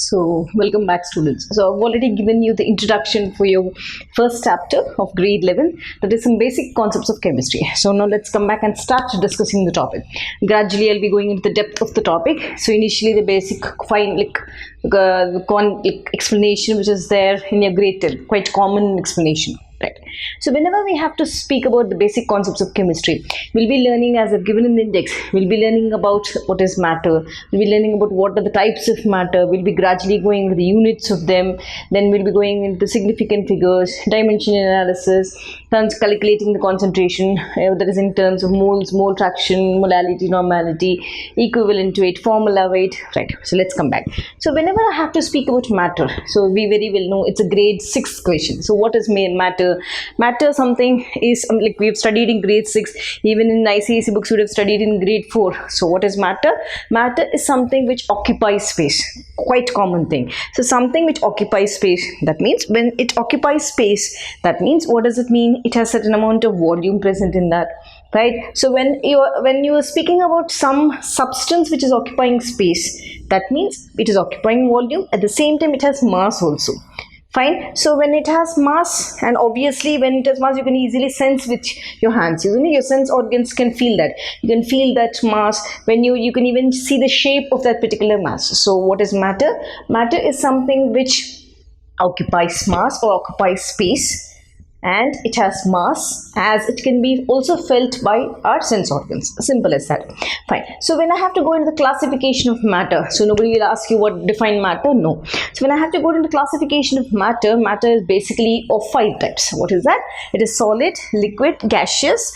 So, welcome back, students. So, I've already given you the introduction for your first chapter of grade 11, that is some basic concepts of chemistry. So, now let's come back and start discussing the topic. Gradually, I'll be going into the depth of the topic. So, initially, the basic explanation which is there in your grade 10, quite common explanation. Right. So whenever we have to speak about the basic concepts of chemistry, we'll be learning, as I've given in the index, we'll be learning about what is matter, we'll be learning about what are the types of matter, we'll be gradually going into the units of them, then we'll be going into significant figures, dimension analysis, calculating the concentration, that is in terms of moles, mole fraction, molality, normality, equivalent to it, formula weight, right. So let's come back. So whenever I have to speak about matter, so we very well know it's a grade 6 question. So what is matter? Matter something is like we have studied in grade 6, even in ICSE books we would have studied in grade 4. So what is matter? Matter is something which occupies space, quite common thing. So something which occupies space, that means when it occupies space, that means what does it mean? It has certain amount of volume present in that, right? So when you are speaking about some substance which is occupying space, that means it is occupying volume, at the same time it has mass also. Fine. So when it has mass, and obviously when it has mass, you can easily sense with your hands. Your sense organs can feel that. You can feel that mass. When you can even see the shape of that particular mass. So what is matter? Matter is something which occupies mass or occupies space, and it has mass, as it can be also felt by our sense organs. Simple as that. Fine. So when I have to go into the classification of matter, so nobody will ask you what define matter. No. So when I have to go into the classification of matter, matter is basically of 5 types. What is that? It is solid, liquid, gaseous.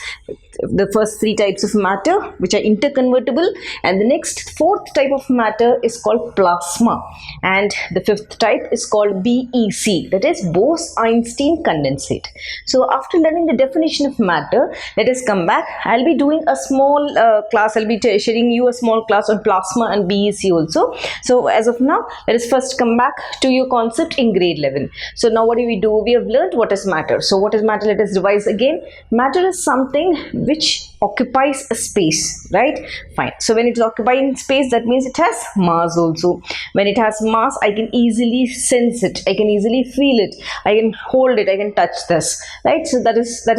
The first 3 types of matter which are interconvertible, and the next 4th type of matter is called plasma, and the 5th type is called BEC, that is Bose-Einstein condensate. So after learning the definition of matter, let us come back. I'll be doing a small class. I'll be sharing you a small class on plasma and BEC also. So as of now, let us first come back to your concept in grade 11. So now what do? We have learned what is matter. So what is matter? Let us revise again. Matter is something which occupies a space, right? Fine. So when it is occupying space, that means it has mass also. When it has mass, I can easily sense it, I can easily feel it, I can hold it, I can touch this, right? So that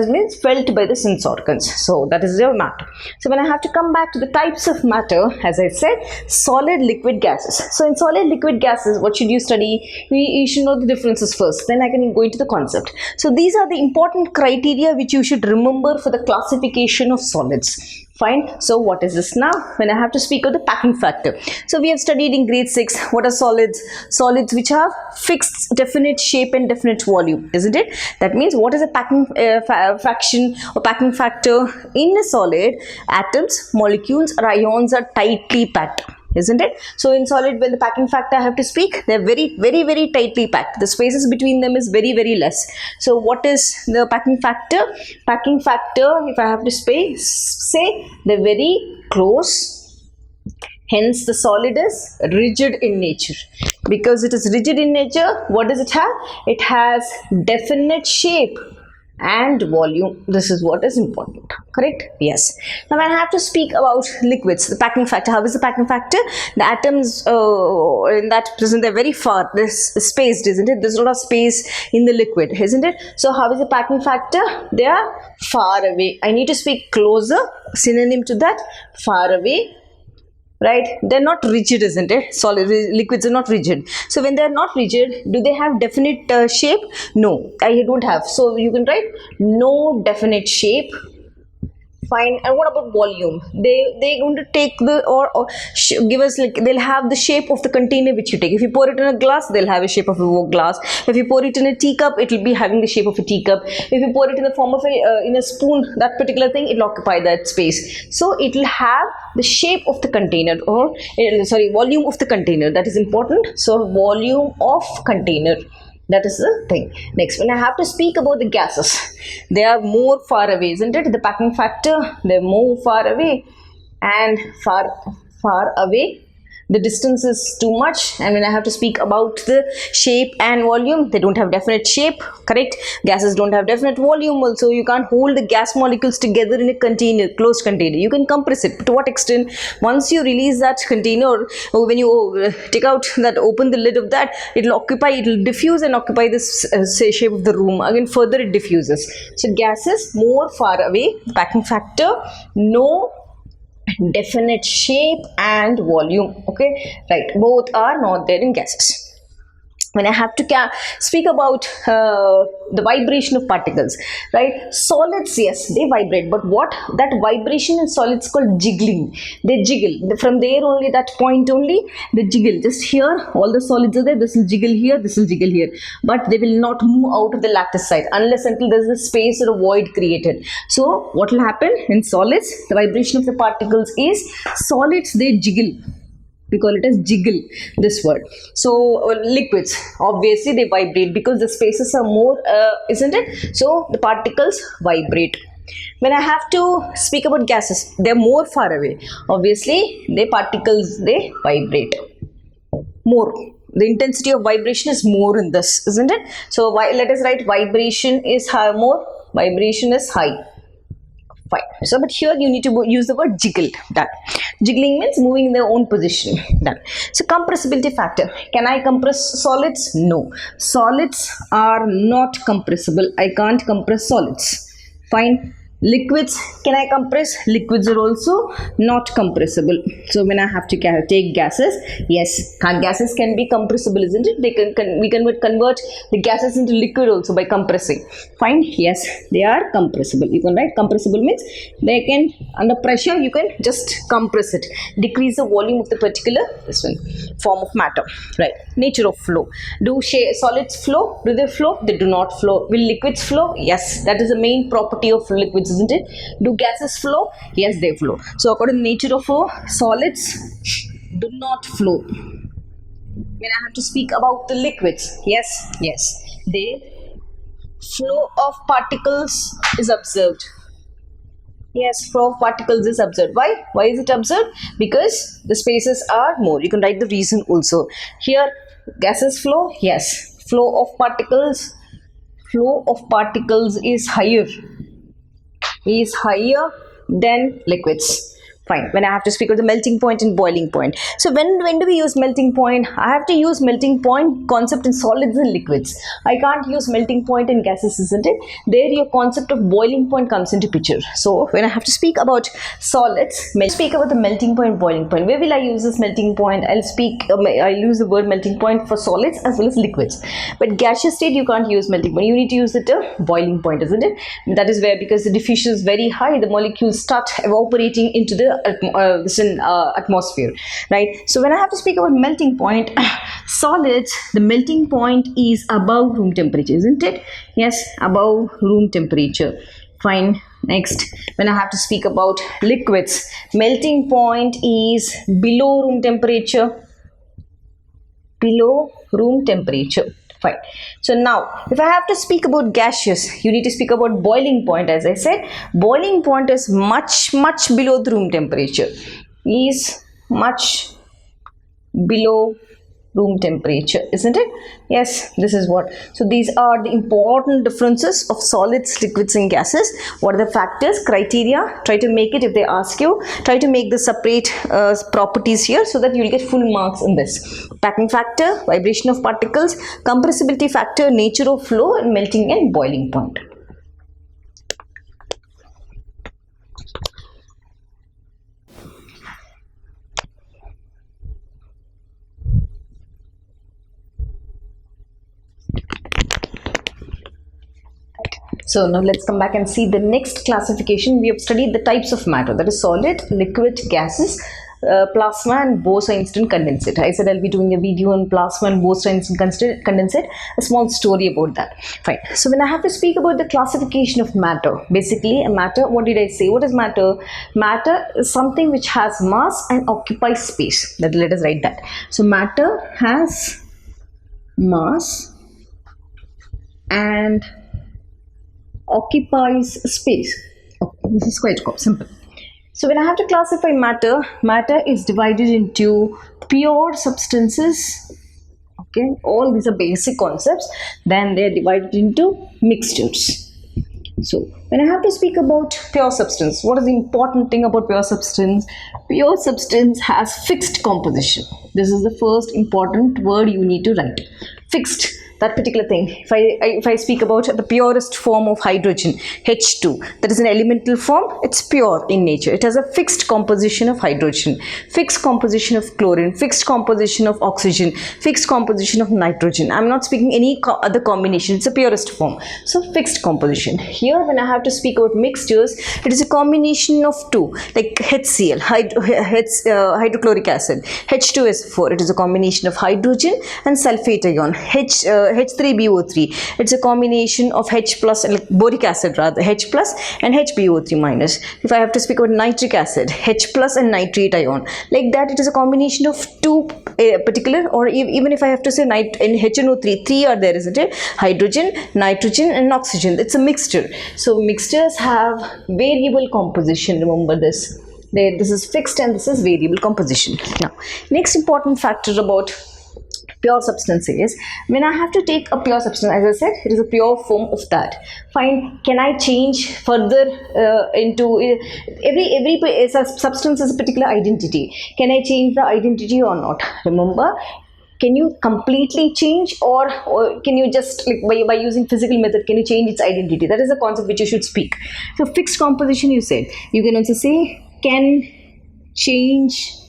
means felt by the sense organs. So that is your matter. So when I have to come back to the types of matter, as I said, solid, liquid, gases. So in solid, liquid, gases, what should you study? You should know the differences first, then I can go into the concept. So these are the important criteria which you should remember for the classification of solids. Fine. So what is this now? When I have to speak of the packing factor. So we have studied in grade 6 what are solids? Solids which have fixed definite shape and definite volume, isn't it? That means what is a packing fraction or packing factor? In a solid, atoms, molecules or ions are tightly packed, isn't it? So in solid, when the packing factor I have to speak, they're very, very, very tightly packed. The spaces between them is very, very less. So what is the packing factor? Packing factor, if I have to say, they're very close. Hence the solid is rigid in nature. Because it is rigid in nature, what does it have? It has definite shape and volume. This is what is important, correct? Yes. Now when I have to speak about liquids, the packing factor, how is the packing factor? The atoms in that present, they're very far, this spaced, isn't it? There's a lot of space in the liquid, isn't it? So how is the packing factor? They are far away. I need to speak closer, synonym to that, far away. Right? They're not rigid, isn't it? Solid liquids are not rigid. So when they're not rigid, do they have definite shape? No, I don't have. So you can write no definite shape. Fine. And what about volume? They're going to take the give us, like, they'll have the shape of the container which you take. If you pour it in a glass, they'll have a shape of a glass. If you pour it in a teacup, it will be having the shape of a teacup. If you pour it in the form of in a spoon, that particular thing, it will occupy that space. So it will have the shape of the container, or volume of the container. That is important. So volume of container. That is the thing. Next, when I have to speak about the gases, they are more far away, isn't it? The packing factor, they're more far away, and far away The distance is too much. And when I have to speak about the shape and volume, they don't have definite shape, correct? Gases don't have definite volume also. You can't hold the gas molecules together in a container, closed container. You can compress it, but to what extent? Once you release that container, or when you take out that, open the lid of that, it will diffuse and occupy this shape of the room. Again, further it diffuses. So gases more far away, packing factor, no definite shape and volume. Okay, right, both are not there in gases. When I have to speak about the vibration of particles, right? Solids, yes, they vibrate, but what that vibration in solids called jiggling. They jiggle from there only, that point only, they jiggle. Just here, all the solids are there. This will jiggle here, this will jiggle here, but they will not move out of the lattice side unless until there is a space or a void created. So what will happen in solids? The vibration of the particles is solids, they jiggle. We call it as jiggle, this word. So liquids, obviously they vibrate because the spaces are more, isn't it? So the particles vibrate. When I have to speak about gases, they're more far away. Obviously, the particles, they vibrate more. The intensity of vibration is more in this, isn't it? So let us write vibration is high, more, vibration is high. Fine. So, but here you need to use the word jiggle. Done. Jiggling means moving in their own position. Done. So, compressibility factor. Can I compress solids? No. Solids are not compressible. I can't compress solids. Fine. Liquids, can I compress? Liquids are also not compressible. So when I have to take gases, yes, gases can be compressible, isn't it? We can convert the gases into liquid also by compressing. Fine, yes, they are compressible. You can write compressible means they can, under pressure, you can just compress it, decrease the volume of the particular form of matter. Right, nature of flow. Do solids flow? Do they flow? They do not flow. Will liquids flow? Yes, that is the main property of liquids, isn't it? Do gases flow? Yes, they flow. So according to the nature of flow, solids do not flow. When I have to speak about the liquids, yes, they flow of particles is observed. Yes, flow of particles is observed. Why? Why is it observed? Because the spaces are more. You can write the reason also. Here, gases flow. Yes, flow of particles is higher. Than liquids. Fine. When I have to speak of the melting point and boiling point. So when do we use melting point? I have to use melting point concept in solids and liquids. I can't use melting point in gases, isn't it? There your concept of boiling point comes into picture. So when I have to speak about solids, speak about the melting point, boiling point. Where will I use this melting point? I'll use the word melting point for solids as well as liquids. But gaseous state you can't use melting point. You need to use the term boiling point, isn't it? That is where, because the diffusion is very high, the molecules start evaporating into the atmosphere, right? So when I have to speak about melting point, solids, the melting point is above room temperature, isn't it? Yes, above room temperature. Fine. Next, when I have to speak about liquids, melting point is below room temperature. Below room temperature. Fine. So now, if I have to speak about gaseous, you need to speak about boiling point. As I said, boiling point is much below the room temperature. Is much below room temperature, isn't it? Yes, this is what. So these are the important differences of solids, liquids and gases. What are the factors, criteria? Try to make it, if they ask you, try to make the separate properties here so that you will get full marks in this. Packing factor, vibration of particles, compressibility factor, nature of flow, and melting and boiling point. So now let's come back and see the next classification. We have studied the types of matter, that is solid, liquid, gases, plasma and Bose-Einstein condensate. I said I'll be doing a video on plasma and Bose-Einstein condensate, a small story about that. Fine. So when I have to speak about the classification of matter, basically a matter, what did I say? What is matter? Matter is something which has mass and occupies space. Let us write that. So matter has mass and occupies space. Okay, this is quite simple. So when I have to classify matter, matter is divided into pure substances. Okay, all these are basic concepts. Then they are divided into mixtures. So when I have to speak about pure substance, what is the important thing about pure substance? Pure substance has fixed composition. This is the first important word you need to write. Fixed. That particular thing. If I speak about the purest form of hydrogen, H2, that is an elemental form, it's pure in nature. It has a fixed composition of hydrogen, fixed composition of chlorine, fixed composition of oxygen, fixed composition of nitrogen. I'm not speaking any other combination. It's a purest form. So fixed composition. Here when I have to speak about mixtures, it is a combination of two, like HCl, hydrochloric acid, H2SO4. It is a combination of hydrogen and sulfate ion, H3BO3. It's a combination of H plus, like boric acid rather, H plus and HBO3 minus. If I have to speak about nitric acid, H plus and nitrate ion. Like that, it is a combination of two particular, or even if I have to say in HNO3, three are there, isn't it? Hydrogen, nitrogen and oxygen. It's a mixture. So mixtures have variable composition. Remember this. This is fixed and this is variable composition. Now, next important factor about pure substance is, when I have to take a pure substance, as I said, it is a pure form of that. Fine, can I change further into every substance has a particular identity. Can I change the identity or not? Remember, can you completely change, or can you just, like, by using physical method, can you change its identity? That is a concept which you should speak. So fixed composition, you said. You can also say, can changes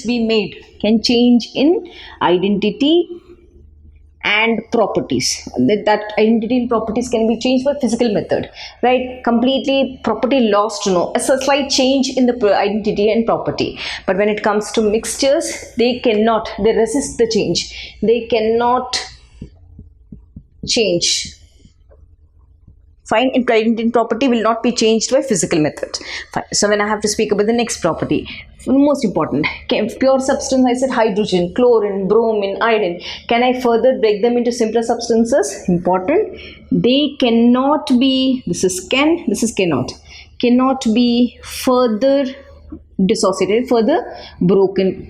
be made? Can change in identity and properties. That identity and properties can be changed by physical method, right? Completely property lost, no. It's a slight change in the identity and property. But when it comes to mixtures, they resist the change. They cannot change. Fine, identity and property will not be changed by physical method. Fine. So when I have to speak about the next property, most important, pure substance, I said hydrogen, chlorine, bromine, iodine. Can I further break them into simpler substances? Important. They cannot be, this is can, this is cannot be further dissociated, further broken.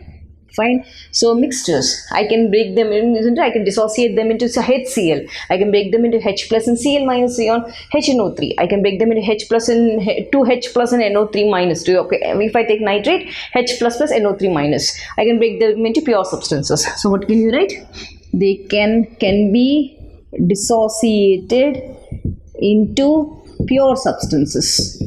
Fine. So mixtures, I can break them in, isn't it? I can dissociate them into HCl. I can break them into H plus and Cl minus ion, HNO3. I can break them into H plus and 2H plus and NO3 minus 2. Okay. If I take nitrate, H plus plus NO3 minus. I can break them into pure substances. So what can you write? They can be dissociated into pure substances.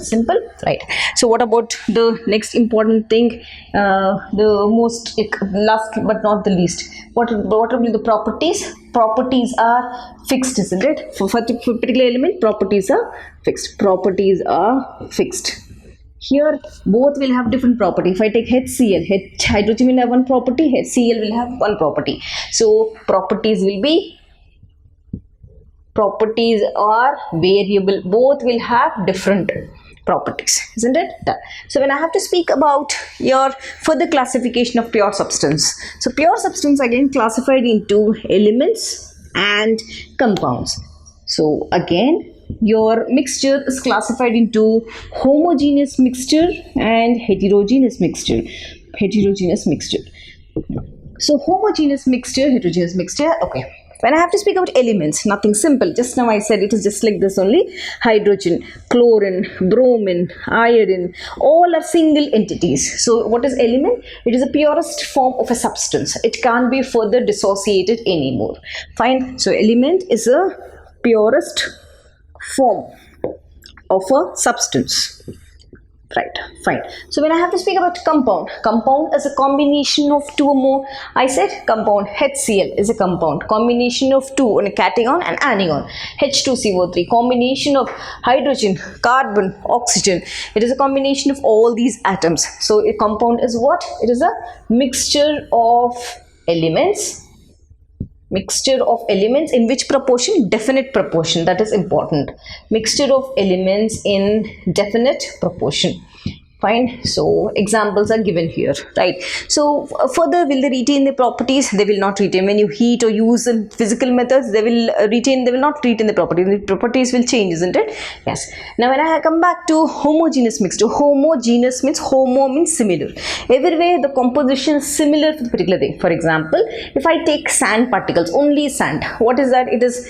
Simple, right? So what about the next important thing, the most last but not the least, what will be the properties? Properties are fixed, isn't it? For particular element, properties are fixed. Here both will have different property. If I take HCl, hydrogen will have one property, HCl will have one property. So properties are variable. Both will have different properties, isn't it? So when I have to speak about your further classification of pure substance, so pure substance again classified into elements and compounds. So again, your mixture is classified into homogeneous mixture and heterogeneous mixture. So homogeneous mixture, heterogeneous mixture. Okay. When I have to speak about elements, nothing simple. Just now I said it is just like this only. Hydrogen, chlorine, bromine, iodine, all are single entities. So what is element? It is the purest form of a substance. It can't be further dissociated anymore. Fine. So element is a purest form of a substance. Right, fine. So when I have to speak about compound is a combination of two or more. I said compound, HCl is a compound, combination of two, a cation and anion. H2CO3, combination of hydrogen, carbon, oxygen. It is a combination of all these atoms. So a compound is what? It is a mixture of elements. In which proportion? Definite proportion. That is important. Mixture of elements in definite proportion. Fine. So examples are given here, right? So further, will they retain the properties? They will not retain. When you heat or use the physical methods, they will retain. They will not retain the properties. The properties will change, isn't it? Yes. Now when I come back to homogeneous mixture, homogeneous means homo means similar. Everywhere the composition is similar to the particular thing. For example, if I take sand particles, only sand. What is that? It is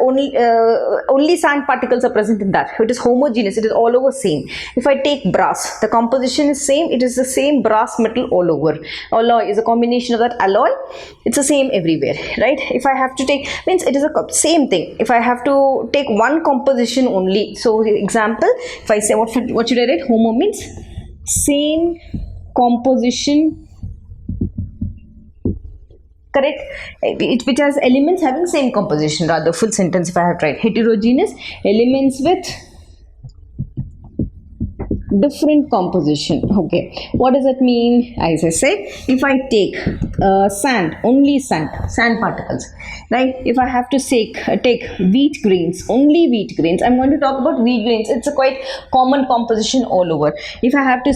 only sand particles are present in that. It is homogeneous. It is all over same. If I take brass, the composition is same. It is the same brass metal all over. Alloy is a combination of that alloy. It's the same everywhere, right? If I have to take, means it is a same thing. If I have to take one composition only, so example, if I say what should I write? Homo means same composition, correct? Which has elements having same composition, rather full sentence if I have to write. Heterogeneous, elements with different composition. Okay, what does that mean? As I said, if I take sand, only sand particles, right? If I have to take wheat grains, only wheat grains, I'm going to talk about wheat grains. It's a quite common composition all over. If I have to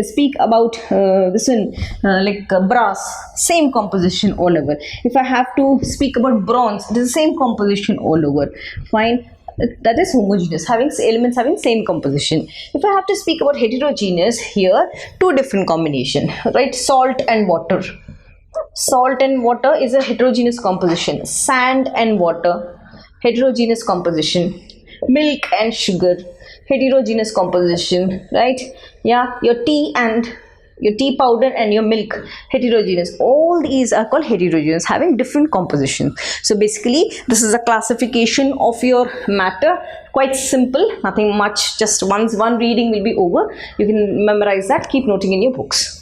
speak about this one, like brass, same composition all over. If I have to speak about bronze, it is the same composition all over. Fine. That is homogeneous, having elements having same composition. If I have to speak about heterogeneous, here two different combination, right? Salt and water. Salt and water is a heterogeneous composition. Sand and water, heterogeneous composition. Milk and sugar, heterogeneous composition, right? Yeah, your tea powder and your milk, heterogeneous. All these are called heterogeneous, having different composition. So basically this is a classification of your matter. Quite simple, nothing much, just one reading will be over. You can memorize that, keep noting in your books.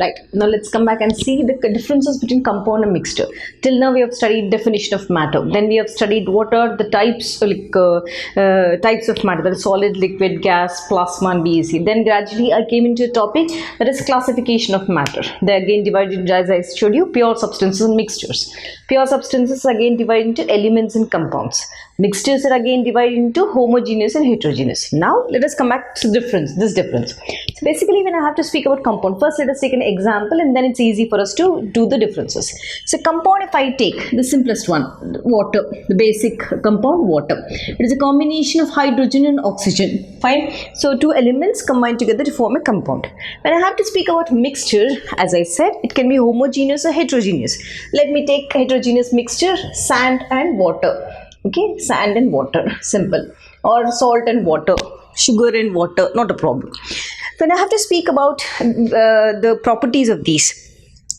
Right, now let's come back and see the differences between compound and mixture. Till now we have studied definition of matter. Then we have studied what are the types, types of matter, that is solid, liquid, gas, plasma and BAC. Then gradually I came into a topic that is classification of matter. They are again divided into, as I showed you, pure substances and mixtures. Pure substances are again divided into elements and compounds. Mixtures are again divided into homogeneous and heterogeneous. Now let us come back to this difference. So basically when I have to speak about compound, first let us take an example and then it's easy for us to do the differences. So compound, if I take the simplest one, water, the basic compound water. It is a combination of hydrogen and oxygen. Fine. So two elements combined together to form a compound. When I have to speak about mixture, as I said, it can be homogeneous or heterogeneous. Let me take heterogeneous mixture, sand and water. Okay, sand and water, simple. Or salt and water, sugar and water, not a problem. When I have to speak about the properties of these,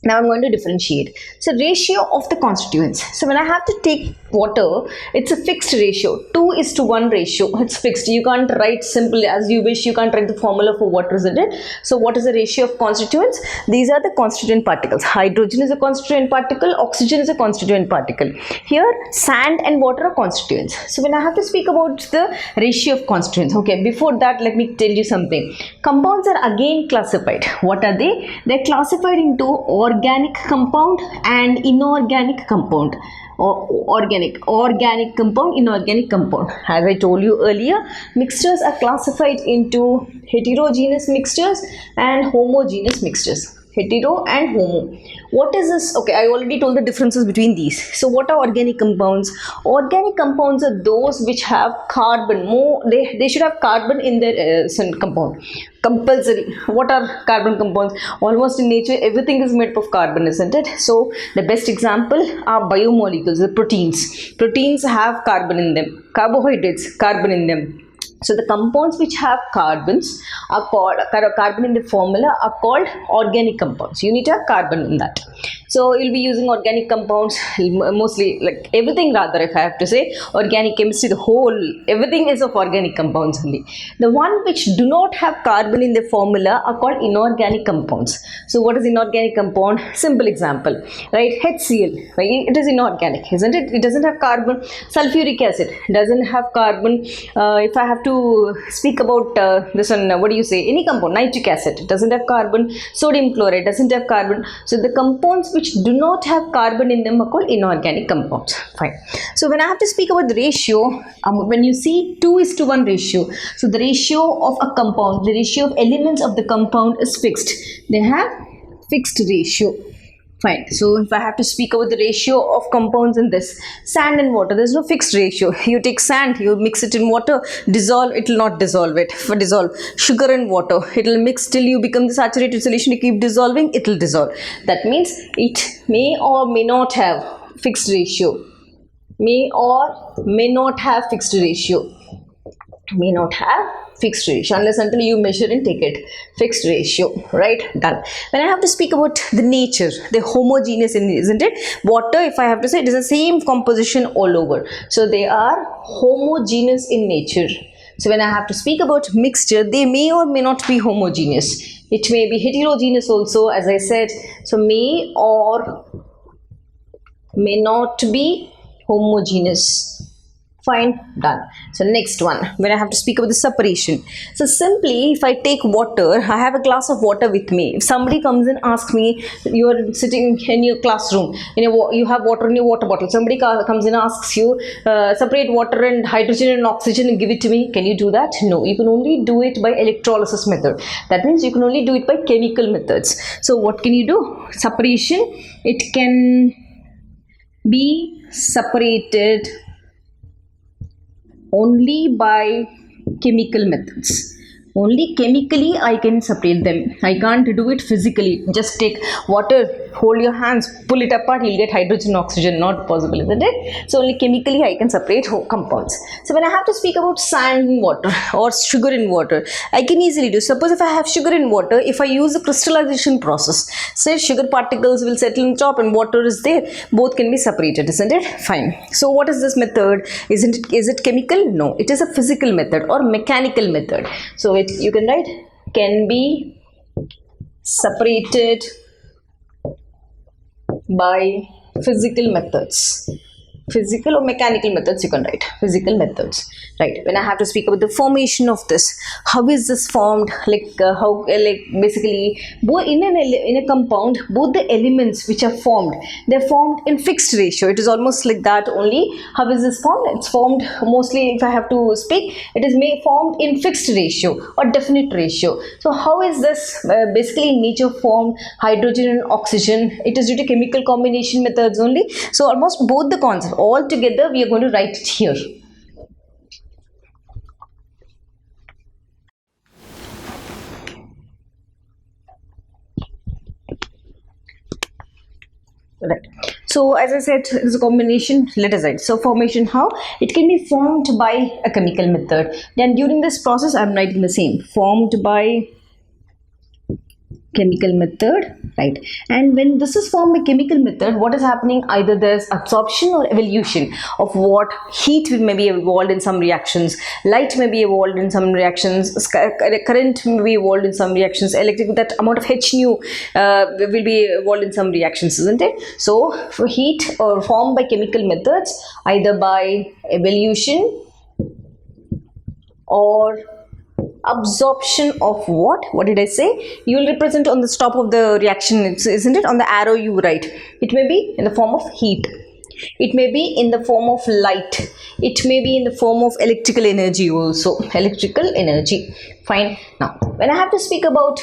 now I'm going to differentiate. So ratio of the constituents. So when I have to take water, it's a fixed ratio, 2:1 ratio. It's fixed. You can't write simple as you wish. You can't write the formula for water, isn't it? So what is the ratio of constituents? These are the constituent particles. Hydrogen is a constituent particle. Oxygen is a constituent particle. Here sand and water are constituents. So when I have to speak about the ratio of constituents, okay, before that let me tell you something. Compounds are again classified. What are they? They're classified into organic compound and inorganic compound. Organic compound, inorganic compound. As I told you earlier, mixtures are classified into heterogeneous mixtures and homogeneous mixtures. Hetero and homo. What is this? Okay, I already told the differences between these. So what are organic compounds? Organic compounds are those which have carbon. They should have carbon in their compound. Compulsory. What are carbon compounds? Almost in nature everything is made of carbon, isn't it? So the best example are biomolecules, the proteins. Proteins have carbon in them. Carbohydrates, carbon in them. So the compounds which have carbons are called, carbon in the formula are called organic compounds. You need to have carbon in that. So you'll be using organic compounds mostly, like everything rather, if I have to say, organic chemistry, the whole, everything is of organic compounds only. The one which do not have carbon in the formula are called inorganic compounds. So what is inorganic compound? Simple example, right? HCl, right? It is inorganic, isn't it? It doesn't have carbon. Sulfuric acid doesn't have carbon. If I have to speak about this one, what do you say? Any compound, nitric acid doesn't have carbon. Sodium chloride doesn't have carbon. So the compounds which do not have carbon in them are called inorganic compounds. Fine. So when I have to speak about the ratio, when you see 2:1 ratio, so the ratio of a compound, the ratio of elements of the compound is fixed. They have fixed ratio. Fine. So if I have to speak about the ratio of compounds in this, sand and water, there's no fixed ratio. You take sand, you mix it in water, dissolve, it will not dissolve it. For dissolve, sugar and water, it will mix till you become the saturated solution. You keep dissolving, it will dissolve. That means it may or may not have fixed ratio. May or may not have fixed ratio. May not have fixed ratio unless until you measure and take it. Fixed ratio, right? Done. When I have to speak about the nature, the homogeneous, isn't it? Water, if I have to say, it is the same composition all over. So they are homogeneous in nature. So when I have to speak about mixture, they may or may not be homogeneous. It may be heterogeneous also, as I said. So may or may not be homogeneous. Fine, done. So next one, when I have to speak about the separation. So simply, if I take water, I have a glass of water with me. If somebody comes and asks me, you are sitting in your classroom, you have water in your water bottle. Somebody comes and asks you, separate water and hydrogen and oxygen and give it to me. Can you do that? No, you can only do it by electrolysis method. That means you can only do it by chemical methods. So what can you do? Separation, it can be separated only by chemical methods. Only chemically I can separate them. I can't do it physically. Just take water, hold your hands, pull it apart, you'll get hydrogen, oxygen. Not possible, isn't it? So only chemically I can separate compounds. So when I have to speak about sand in water or sugar in water, I can easily do. Suppose if I have sugar in water, if I use the crystallization process, say sugar particles will settle on top and water is there, both can be separated, isn't it? Fine. So what is this method? Is it chemical? No, it is a physical method or mechanical method. So you can write can be separated by physical methods. Physical or mechanical methods, you can write physical methods, right? When I have to speak about the formation of this, how is this formed? Basically, both in a compound, both the elements which are formed, they're formed in fixed ratio. It is almost like that only. How is this formed? It's formed mostly, if I have to speak, it is formed in fixed ratio or definite ratio. So how is this basically in nature formed? Hydrogen and oxygen, it is due to chemical combination methods only. So almost both the concepts all together we are going to write it here. Right. So as I said, it is a combination. Let us write. So formation, how? It can be formed by a chemical method. Then during this process, I am writing the same. Formed by chemical method, right? And when this is formed by chemical method, what is happening? Either there's absorption or evolution of what heat may be evolved in some reactions, light may be evolved in some reactions, current may be evolved in some reactions, electric, that amount of H nu will be evolved in some reactions, isn't it? So for heat or formed by chemical methods, either by evolution or absorption of what? What did I say? You will represent on the top of the reaction, isn't it? On the arrow you write. It may be in the form of heat. It may be in the form of light. It may be in the form of electrical energy also. Electrical energy. Fine. Now, when I have to speak about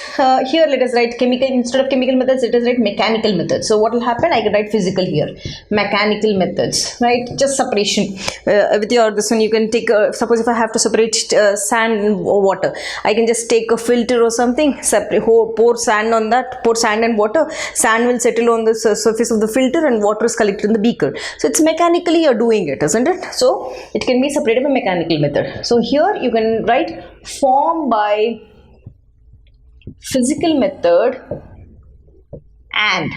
here, let us write chemical instead of chemical methods. Let us write mechanical methods. So what will happen? I can write physical here. Mechanical methods, right? Just separation. With your this one, you can take. Suppose if I have to separate sand or water, I can just take a filter or something. Separate. Pour sand on that. Pour sand and water. Sand will settle on the surface of the filter, and water is collected in the beaker. So it's mechanically you're doing it, isn't it? So it can be separated by mechanical method. So here you can write form by physical method. And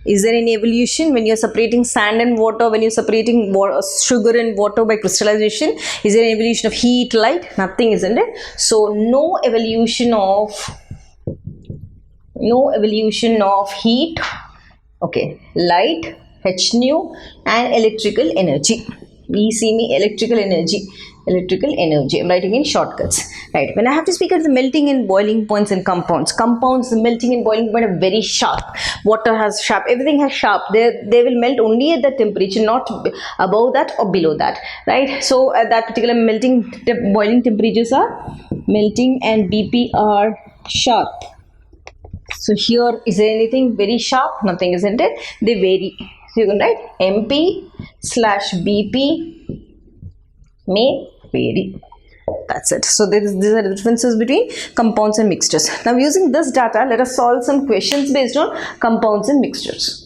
is there any evolution when you're separating sand and water, when you're separating sugar and water by crystallization? Is there an evolution of heat, light? Nothing, isn't it? So no evolution of heat, okay, light, H nu, and electrical energy. We see me electrical energy. electrical energy. I'm writing in shortcuts, right? When I have to speak of the melting and boiling points in compounds, the melting and boiling point are very sharp. Water has sharp, everything has sharp. They will melt only at the temperature, not above that or below that, right? So at that particular boiling temperatures are melting and BP are sharp. So here, is there anything very sharp? Nothing, isn't it? They vary. So you can write MP/BP may vary. That's it. So these are the differences between compounds and mixtures. Now using this data, let us solve some questions based on compounds and mixtures.